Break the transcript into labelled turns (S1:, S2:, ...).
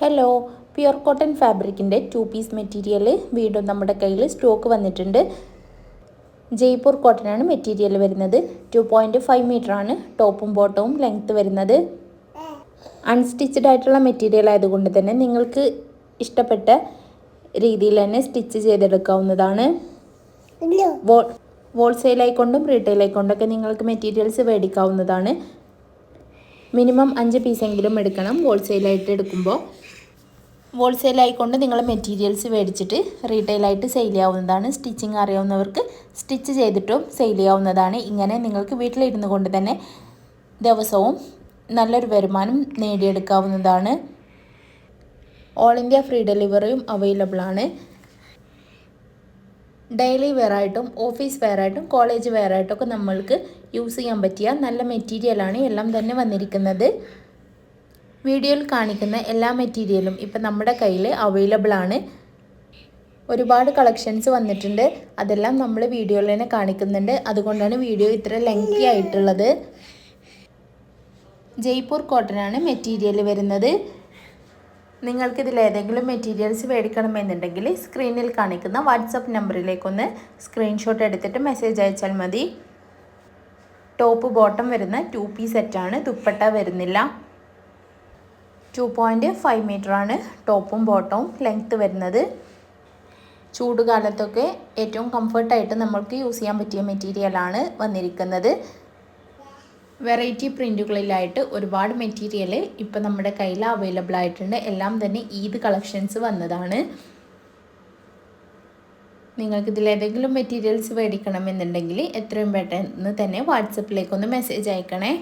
S1: Hello, pure cotton ഫാബ്രിക്കിൻ്റെ 2 piece material വീണ്ടും നമ്മുടെ കയ്യിൽ സ്റ്റോക്ക് വന്നിട്ടുണ്ട്. ജയ്പൂർ കോട്ടനാണ് മെറ്റീരിയൽ വരുന്നത്. 2.5 മീറ്ററാണ് ടോപ്പും ബോട്ടവും ലെങ്ത്ത് വരുന്നത്. അൺസ്റ്റിച്ചഡ് ആയിട്ടുള്ള മെറ്റീരിയൽ ആയതുകൊണ്ട് തന്നെ നിങ്ങൾക്ക് ഇഷ്ടപ്പെട്ട രീതിയിൽ തന്നെ സ്റ്റിച്ച് ചെയ്തെടുക്കാവുന്നതാണ്. ഹോൾസെയിലായിക്കൊണ്ടും റീറ്റെയിലായിക്കൊണ്ടൊക്കെ നിങ്ങൾക്ക് മെറ്റീരിയൽസ് മേടിക്കാവുന്നതാണ്. മിനിമം 5 പീസെങ്കിലും എടുക്കണം ഹോൾസെയിലായിട്ട് എടുക്കുമ്പോൾ. ഹോൾസെയിലായിക്കൊണ്ട് നിങ്ങൾ മെറ്റീരിയൽസ് മേടിച്ചിട്ട് റീറ്റെയിലായിട്ട് സെയിൽ ചെയ്യാവുന്നതാണ്. സ്റ്റിച്ചിങ് അറിയാവുന്നവർക്ക് സ്റ്റിച്ച് ചെയ്തിട്ടും സെയിൽ ചെയ്യാവുന്നതാണ്. ഇങ്ങനെ നിങ്ങൾക്ക് വീട്ടിലിരുന്നു കൊണ്ട് തന്നെ ദിവസവും നല്ലൊരു വരുമാനം നേടിയെടുക്കാവുന്നതാണ്. ഓൾ ഇന്ത്യ ഫ്രീ ഡെലിവറിയും അവൈലബിൾ ആണ്. ഡെയിലി വെയറായിട്ടും ഓഫീസ് വെയറായിട്ടും കോളേജ് വെയറായിട്ടൊക്കെ നമ്മൾക്ക് യൂസ് ചെയ്യാൻ പറ്റിയ നല്ല മെറ്റീരിയലാണ് എല്ലാം തന്നെ വന്നിരിക്കുന്നത്. വീഡിയോയിൽ കാണിക്കുന്ന എല്ലാ മെറ്റീരിയലും ഇപ്പം നമ്മുടെ കയ്യിൽ അവൈലബിൾ ആണ്. ഒരുപാട് കളക്ഷൻസ് വന്നിട്ടുണ്ട്. അതെല്ലാം നമ്മൾ വീഡിയോയിൽ തന്നെ കാണിക്കുന്നുണ്ട്. അതുകൊണ്ടാണ് വീഡിയോ ഇത്ര ലെങ്തി ആയിട്ടുള്ളത്. ജയ്പൂർ കോട്ടനാണ് മെറ്റീരിയൽ വരുന്നത്. നിങ്ങൾക്കിതിൽ ഏതെങ്കിലും മെറ്റീരിയൽസ് മേടിക്കണമെന്നുണ്ടെങ്കിൽ സ്ക്രീനിൽ കാണിക്കുന്ന വാട്സപ്പ് നമ്പറിലേക്കൊന്ന് സ്ക്രീൻഷോട്ട് എടുത്തിട്ട് മെസ്സേജ് അയച്ചാൽ മതി. ടോപ്പ് ബോട്ടം വരുന്ന 2 പീസ് സെറ്റാണ്. ദുപ്പട്ട വരുന്നില്ല. 2.5 മീറ്ററാണ് ടോപ്പും ബോട്ടവും ലെങ്ത്ത് വരുന്നത്. ചൂടുകാലത്തൊക്കെ ഏറ്റവും കംഫർട്ടായിട്ട് നമ്മൾക്ക് യൂസ് ചെയ്യാൻ പറ്റിയ മെറ്റീരിയലാണ് വന്നിരിക്കുന്നത്. വെറൈറ്റി പ്രിൻറ്റുകളിലായിട്ട് ഒരുപാട് മെറ്റീരിയൽ ഇപ്പം നമ്മുടെ കയ്യിൽ അവൈലബിൾ ആയിട്ടുണ്ട്. എല്ലാം തന്നെ ഈദ് കളക്ഷൻസ് വന്നതാണ്. നിങ്ങൾക്കിതിൽ ഏതെങ്കിലും മെറ്റീരിയൽസ് മേടിക്കണമെന്നുണ്ടെങ്കിൽ എത്രയും പെട്ടെന്ന് തന്നെ വാട്സപ്പിലേക്കൊന്ന് മെസ്സേജ് അയക്കണേ.